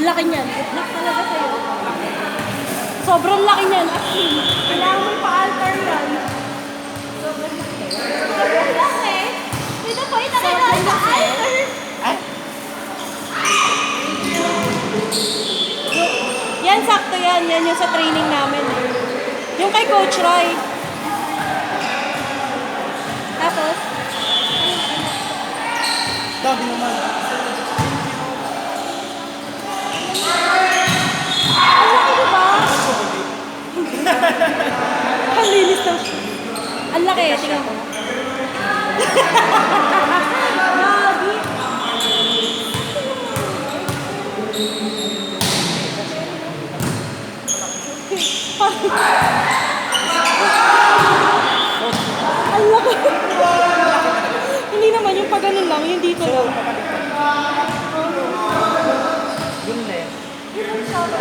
laki niyan. Good luck talaga sa'yo. Sobrang laki niyan. Actually, kailangan mo pa-alter yan. Sobrang laki. Dito po, itakailangan sa alter. Yan, sakto yan. Yan yung sa training namin. Yung kay Coach Roy. Tapos? Dami naman. Ang laki diba? Ang linis ng shoe. Ang laki, tingnan mo. Lagi. Ang laki. Hindi naman yung pag ganun lang, yung dito lang. Yun din. Yun ang sabi.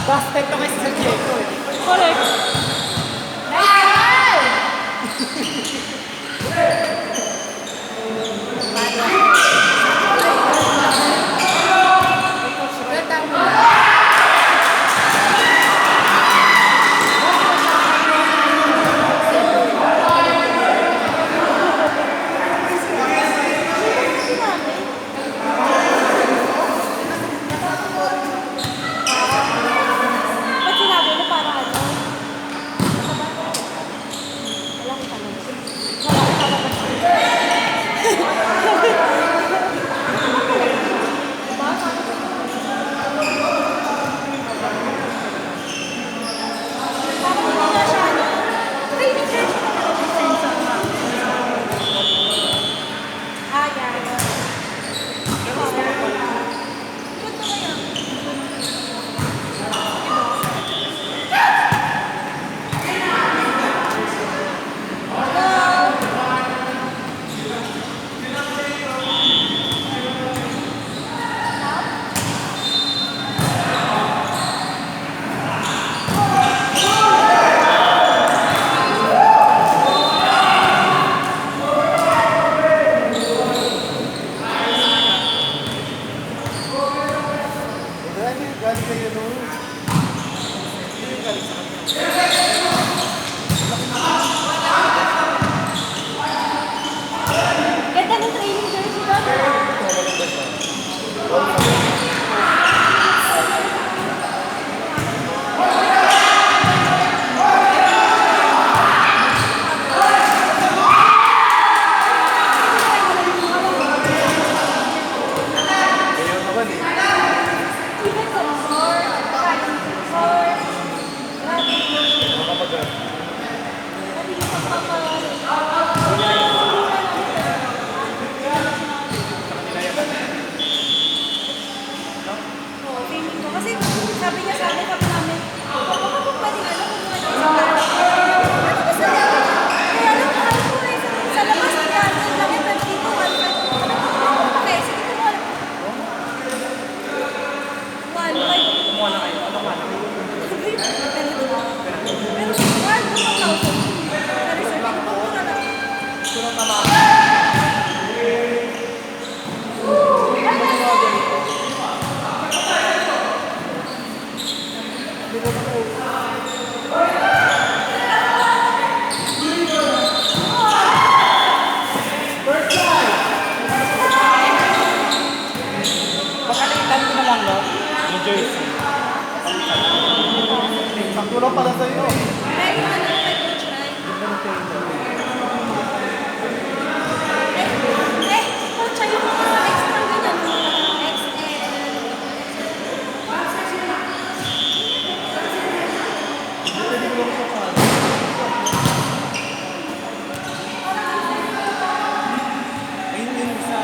Basket to kay Sir Diego eh. Correct. Ba't sinabi mo para ano? Malaki ka lang. Malaki ka lang. Parang hindi nga siya ano. Training session na talaga yung sensor na. Yan. Ganda kaya? Galing kayo doon. Galing sa kanya. Ganda ng training jersey ba? Maganda siya. Kayo naman eh. Even sa resort, kahit sa resort, grabe. Baka mag- Sabi ko pa Oo, feeling ko. Kasi sabi niya sa amin, sabi namin, baka po pwede ano, kumuha niyo sa bahay. Ano gusto niya? Kaya lang, mahal po eh. Sa labas, kaya ang laki, pero dito, mahal pa. Okay, sige, kumuha lang. 1,500. Kumuha na kayo. Ano ka na? Pero, mahal po 1,000. Pero sa dito, mura lang. Sunod na mga. Pakalitan ko na lang, no? Yung jersey. Sakto lang pala sa'yo. Pero ano na kay Coach Rai? Coach, ayun mo sa extra ganyan. XL. Ayun yung isa.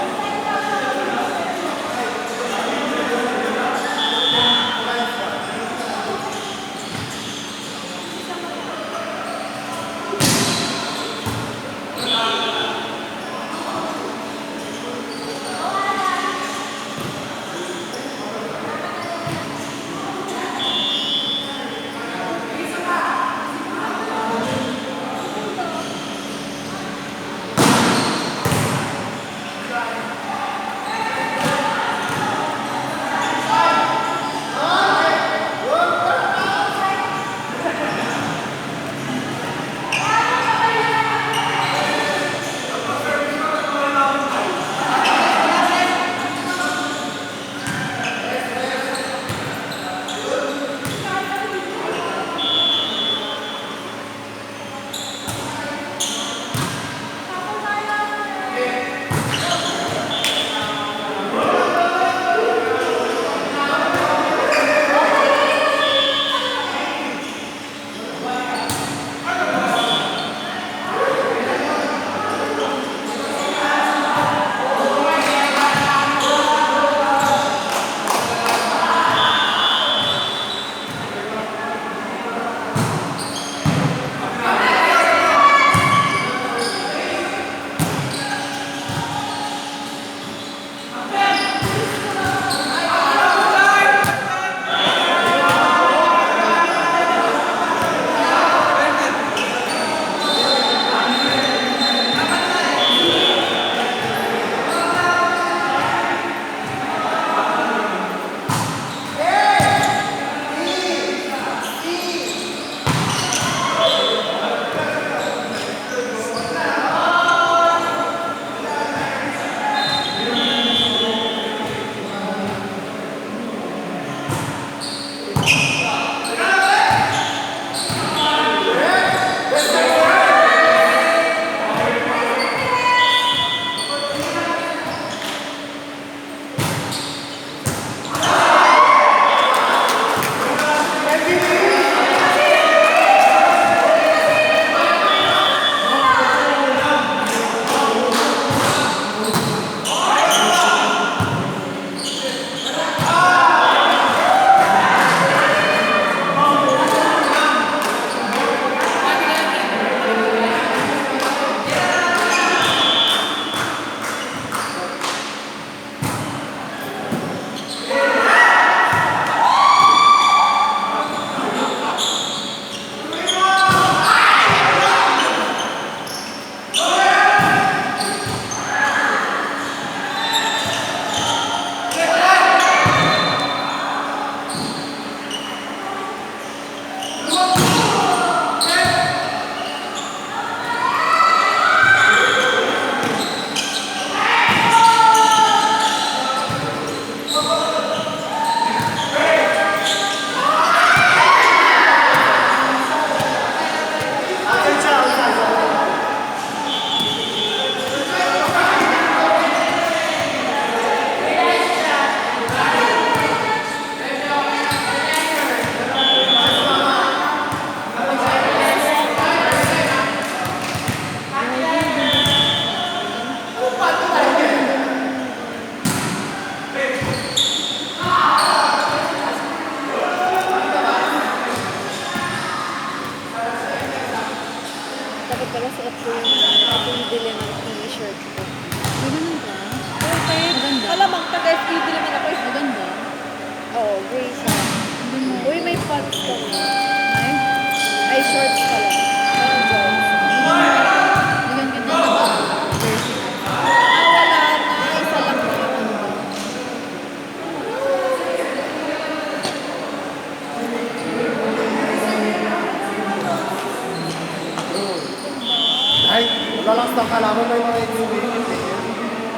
kalaman mo yung mga exhibition player.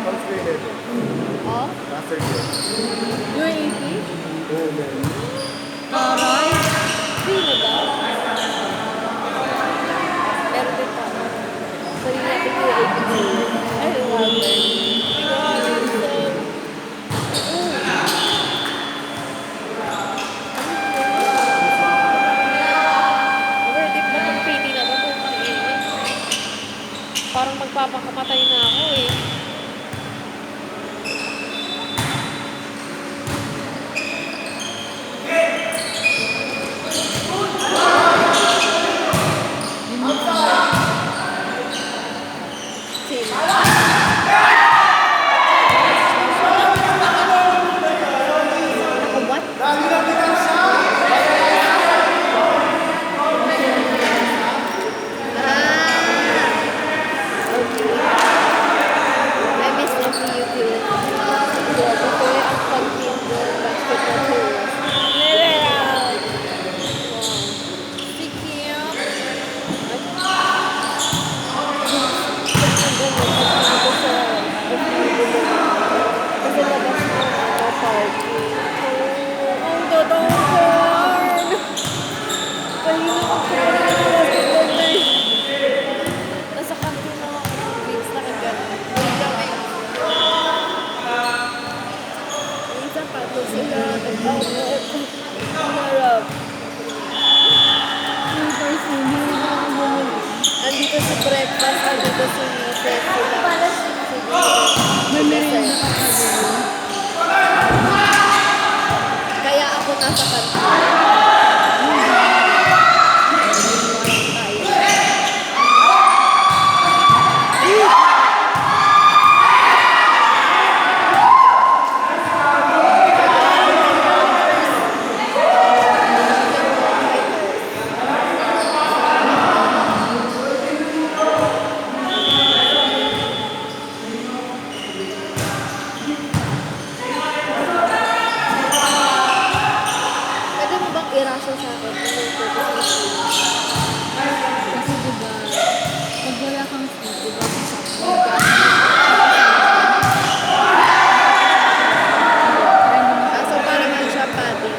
Pang grade level. Oh? Master year. UAP? Oo, meron. Aray. Sino ba? Meron din pa. Sabi natin UAP. Ay, Walter. Overdeep na itong PT na ito. Putang ina. Parang magpapakamatay na ako eh. Sino? Ako, what? I miss watching YouTube. Before ang pag-finger basketball heroes. Wow. Si Kim. Kasi labas na ako party. Ang totoong corn! Kanina ko basketball na eh. Nasa kanto na ako ng beats na kagano'n. Wait lang eh. Yung sapatos sila, nag-outlet. Harap. Andito si breakfast, andito si Mrs. Kaya ako nasa kanto. Pwede mo bang iraso sa akin? Anong purpose ng sleep? Kasi diba, pag wala kang sleep, diba, So, para man siya padding.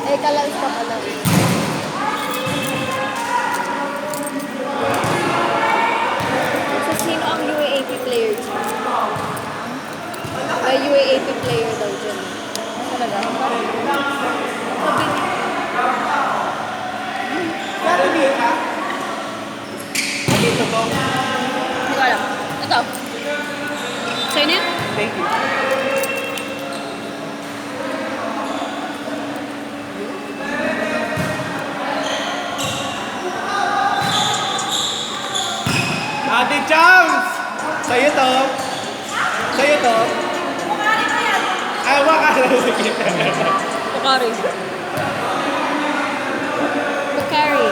Eh, kalans pa pala. So, sino ang UAAP player dyan? May UAAP player daw dyan. Talaga? Sabi, Saturday ka? Dito to. hindi ko alam. Ito. Sa'yo na yan? Thank you. Ate Chams! Sa'yo to. Sa'yo to. Ay, waka na. Sige. Bukari. Bukari.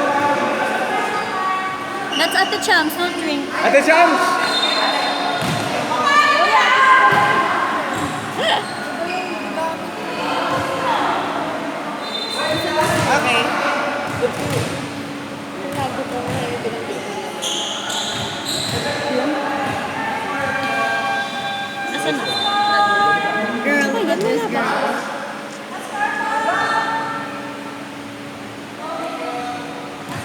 That's at the Champs, not drink. Ate Chams! Okay. Sabi ko nga yung binanggit mo naman. Asan na? girl, Oh my God, this wala ba? girl.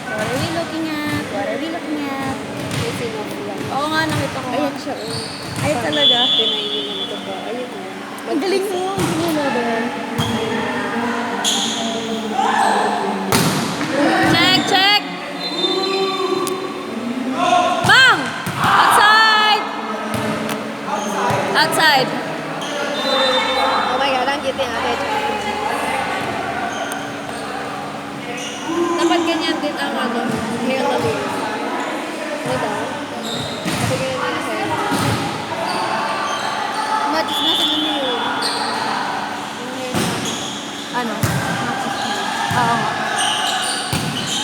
What are we looking at? What are we looking at? May sino sila. Oo nga, nakita ko. Ayan siya. Oh. Ay, talaga? Pinailingan ko ba? Ayun oh. Ang galing mo, hindi mo ba yan? Check, check! Bang! Outside! Outside! Oh my God, ang cute yung ate. Dapat ganyan din ang ano, hair na din. Diba? Dapat ganyan din ang hair. Matis na sa ano yun. Yung hair na. Ano? Oo nga.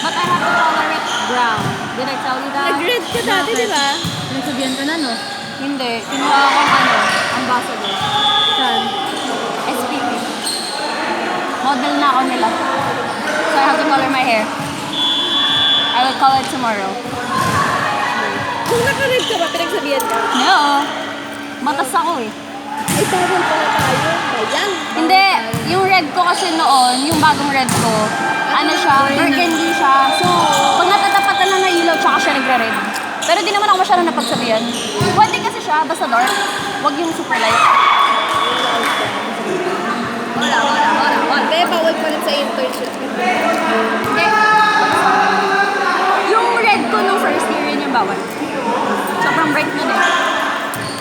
But I have to color it brown. Did I tell you that? Nag-red ka dati, di ba? Pinagsabihan ka na, no? Hindi. Kinuha akong ambassador. Saan? SPP. Model na ako nila. So I have to color my hair. I will color it tomorrow. Kung naka-red ka ba, pinagsabihan ka? No. Matas ako eh. Ay, bawal pala tayo. Ayan. Hindi. Yung red ko kasi noon, yung bagong red ko, ano siya, burgundy siya. So, pag natatapatan na ng ilaw, tsaka siya nagre-red. Pero di naman ako masyadong napagsabihan. Pwede kasi siya, basta dark. Huwag yung super light. Wala. Hindi, bawal pala sa internship. Okay. Yung red ko nung first year, yun yung bawal. Sobrang bright nun eh.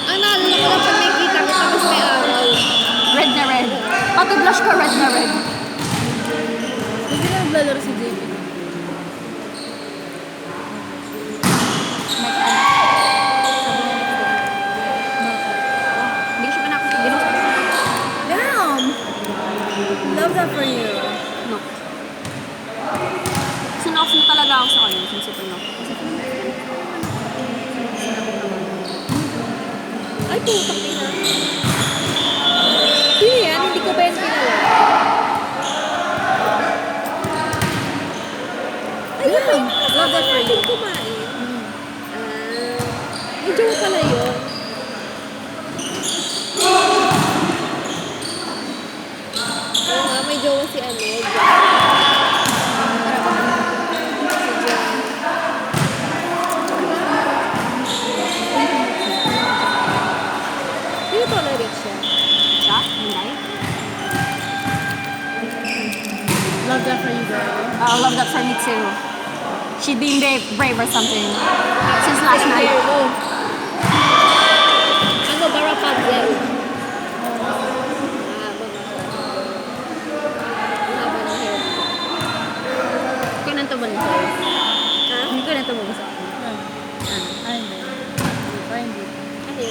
Ang naalala ko lang pag nakikita ko tapos may araw. Red na red. Pati blush ko, red na red. Hindi na naglalaro si JP. Hindi ko siya pinakasabino. Damn! Love that for you. No. Sinoff na talaga ako sa kanya, since super no. Ay, putak ina. Sino yan? Hindi ko ba yan kilala? Ay, yun ba yung Love that for you. natin kumain? May jowa pala yun. Oo nga, may jowa si ano. Sino tolerate siya? Siya? Hindi. Love that for you, girl. I love that for me too. She deemed it brave or something. Since last night. Hair mo. Ano ba, Rapunzel? Haba ng hair. Hindi ko nantubo nito. Ha? Hindi ko nantubo sa akin. Ay, hindi. Hindi.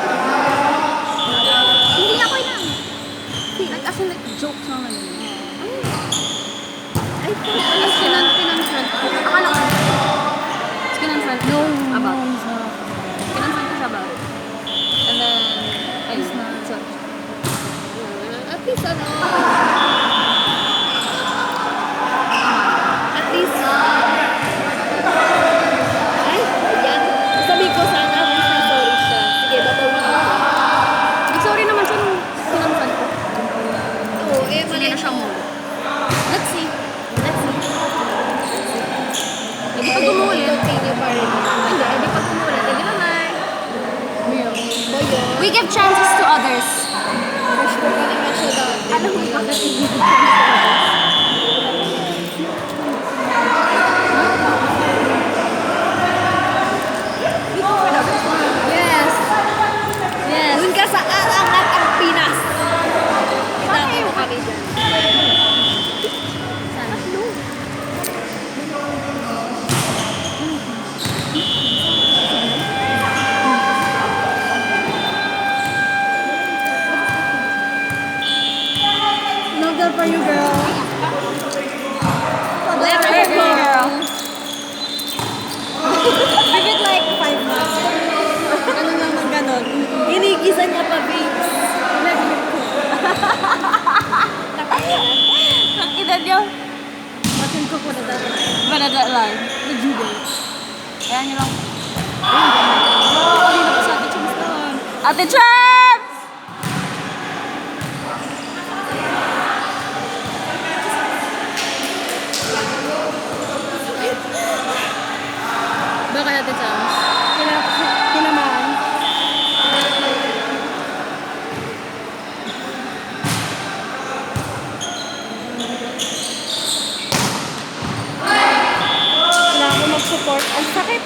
Ano yun? Hindi ako yun. Like, as in, like, joke sa mga yun. Ay, Tapos kinonfront ko. Akala ko. Tapos kinonfront ko. About. Kinonfront ko siya about it. And then, ayun. So, at least ano, at least, ay, yan. Sabi ko sana, at least sorry siya. Sige, babawin ko. sorry naman siya nung kinonfront ko. Oo, eh, Hindi mali na siya mo. Let's see. Let's see. Hindi pag Mali, umulit. continue pa rin. Hindi, hindi pag umulit. Hindi naman. Boyo, We give chances to others. crush ko pa naman siya dati. Alam mo bakit hindi give chances to others? Yes! Yes. Doon ka sa Arangat ang Pinas. Kitapay mo kami dyan. Sana. Love that for you, girl. Let her go, girl. Give it like 5 months. Ganun lang ng ganun. Ginigisa niya pa, babes. Nakita niyo? Matin ko po na dati. Banada lang. Nag-judo. Kaya niyo lang. Kanina pa sa Ate Chums doon. Ate Chums! Bakit natin sa Kinaman. Kailangan ko mag-support. Ang sakit.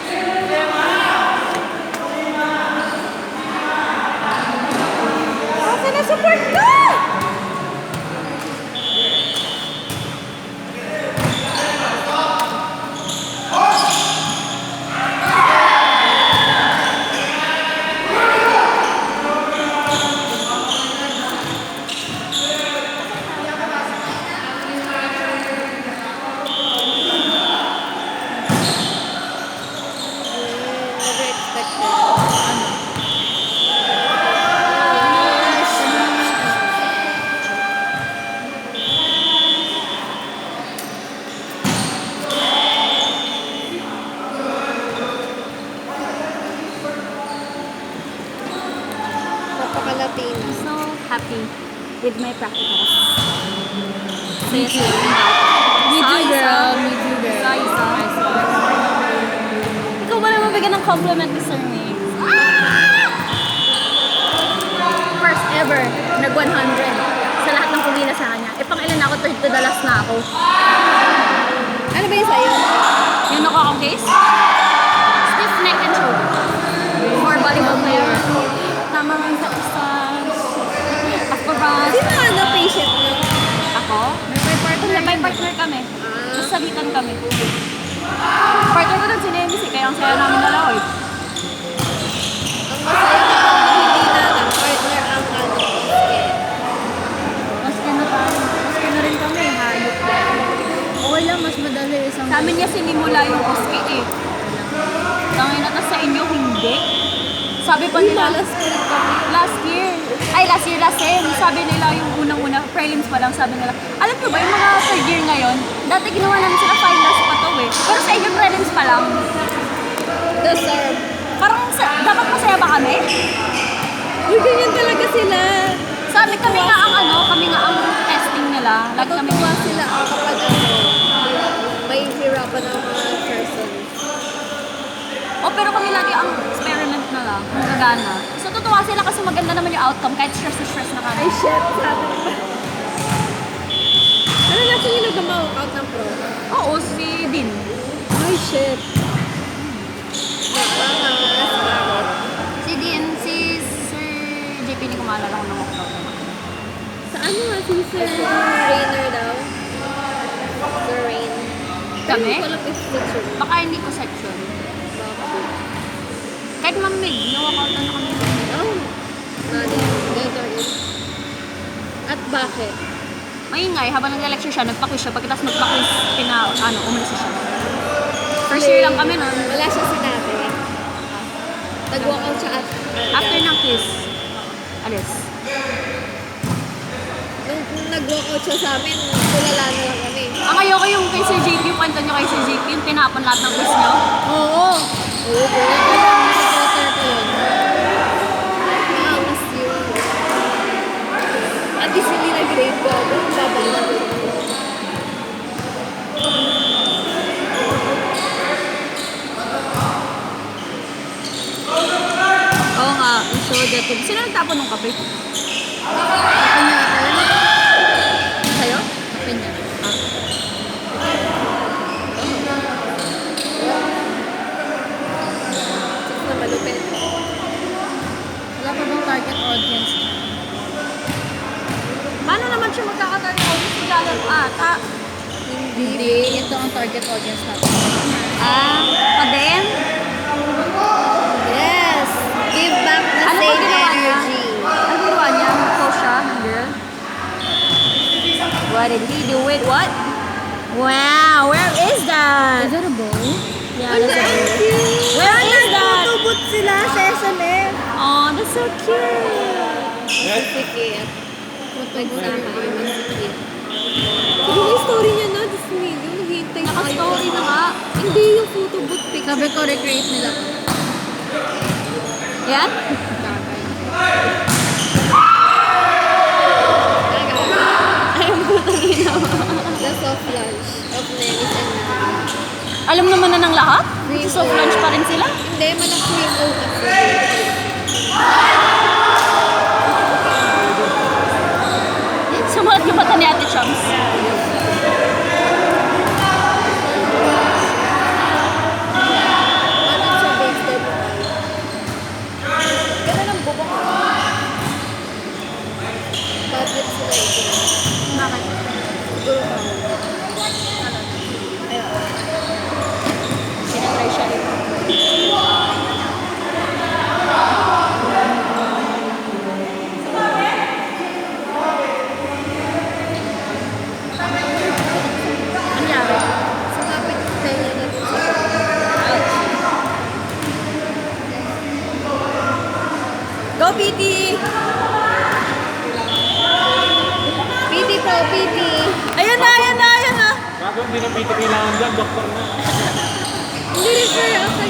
Asa na support ka? my practicals. Me too. Me too, girl. Me too, girl. Ikaw ba naman bigyan ng compliment ni Sir May? First ever, nag-100 sa lahat ng pumila sa kanya. E pang ilan ako, third to the last na ako. Ano ba yung sa'yo? Yung knockout case? Stiff neck and shoulder. For volleyball player. Tama nga sa usas. After run. Sino ano patient mo? Ako? May partner kami. Masalitan kami. Partner ko doon si Nemis eh, kaya ang saya namin dalawa eh. Ang masaya kapag hindi na partner ang ano. Maski na tayo. Maski na rin kami, hayop. Okay lang, mas madali isang... Sa amin niya sinimula yung oski eh. Tangin na tas sa inyo, hindi. Sabi pa nila, last year, last sem, sabi nila yung unang-una, prelims pa lang, sabi nila, alam nyo ba, yung mga third year ngayon, dati ginawa namin sila finals pa to eh. Pero sa inyo, prelims pa lang. Deserve. Parang, dapat masaya ba kami? Uy, ganyan talaga sila. Sabi kami nga ang kami nga ang testing nila. Like kami Natutuwa sila kapag may hirapan ng mga person. pero kami lagi ang experiment na lang, gagana. So, tutuwa sila kasi maganda naman yung outcome kahit stress na kami. Ay, shit. Sabi pa. Ano nasa nyo nag-walkout ng pro? Oo, si Din. Ay, shit. Bakit? Si Din, si Sir JP, hindi ko maalala kung na-walkout. Sa ano nga si Sir Rainer daw? Sir Rain. Kami? Ay, wala pa yung picture. Baka hindi ko section. Bakit? Kahit mamig, na-walkout na kami. Oh. Nani, ganito rin. At bakit? Maingay, habang nag-lecture siya, nagpa-quiz siya. Pagkatapos magpa-quiz, umalis siya. First year lang kami nun. Wala siya sinabi. Nag-walkout siya at After ng quiz, alis. nung nag-walkout siya sa amin, tulala na lang kami. Ang ayoko yung kay Sir JP, yung kwento nyo kay Sir JP, yung tinapon lahat ng quiz nyo. Oo. Oo, kaya nasa-quarter ko yun. Nakamas yun. At least hindi nag-grade ko. Babang na yun. Oo nga, yung soda tube. Sino nagtapon ng kape? Kape niya ata yun. Sa'yo? Kape niya. Na malupit. Wala pa bang target audience? Paano naman siya magkakatarget audience? Maglalaro ata. Hindi. Ito ang target audience natin. Pa din? Yes! Give back the Ano ba same ginawa niya? energy. Ano ginawa niya? Nag-post siya ng girl? What did he do with what? Wow, where is that? Is that a bow? Yeah, that's a bow. Where is that? Tubot sila sa SNL. Oh, that's so cute. Masikit. Magsama ay masikit. Ano yung story niya na? Diyos mo yun. Naghihintay tayo. Naka-story na nga. Hindi yung photo booth picture. Sabi ko, recreate nila. Yan? Ayaw ko tangina mo. The soft lunch of Nevis and Nana. Alam naman na ng lahat? Cream Soft oat. lunch pa rin sila? Hindi, manang cream o kasi. Sumalat yung mata ni Ate Chums. Manang siya based there po kayo. Ganun ang bubong ko. Budget sila ito. Bakit? Siguro ako. Sinatry siya rin. Nangyari? Sumapit tayo na dito sa Go, PT! PT po, PT. Ayan na, ayan na, ayan na! Bago hindi na pito kailangan dyan, doktor na. Hindi refer ako.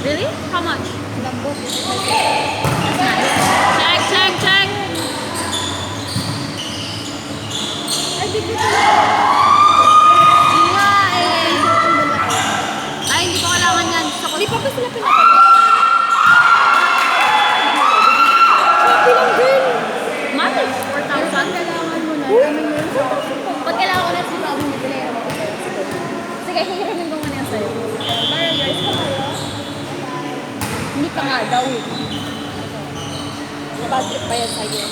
Really? How much? Lambot. That's nice. Check, check, check! Ay, di ko Yun nga eh. Ay, hindi ko kailangan yan. Gusto ko. Hindi pa ba sila pinapagod? Shopee lang din. Mahal. 4,000. Kailangan mo na. Ramen mo yun. Pag kailangan ko na si Bago mo pala yung sige, hihiramin ko muna yan sa'yo. Para yours pa kayo. Hindi pa nga daw. Bad trip pa yan sa'yo.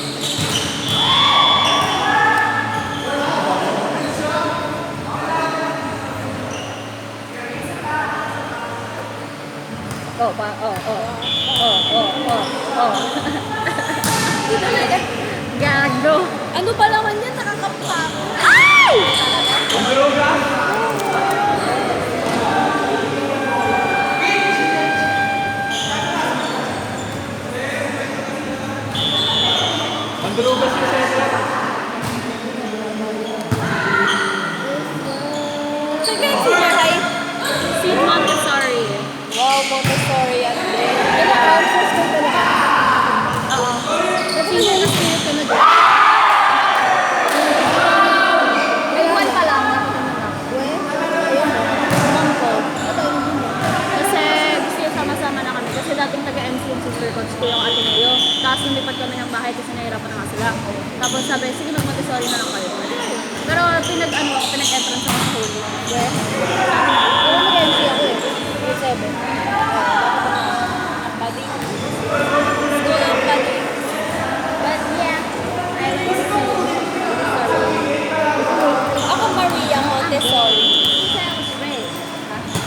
Oh. Hindi talaga. Gago. Ano pa naman yan? Nakakapa ako. Ay! Mandurugas kasi sila. Sige, senior high. Si Montessori. Wow, Montessori at ilang ounces ka talaga? Oo. Kasi nilispirit ka na dyan. May buwan pa lang. Natutunan ako. Well, ayun. Mom ko. Ito, yun. Kasi gusto yung sama-sama na kami. Kasi dating taga-MC yung sister ko, ko yung Ateneo. Tapos lumipat kami ng bahay kasi nahirapan na nga sila. Tapos sabi, sige mag-Montessori na lang kayo. Pero pinag-entrance ako sa school. Well, ako mag-MC ako eh. Grade 7.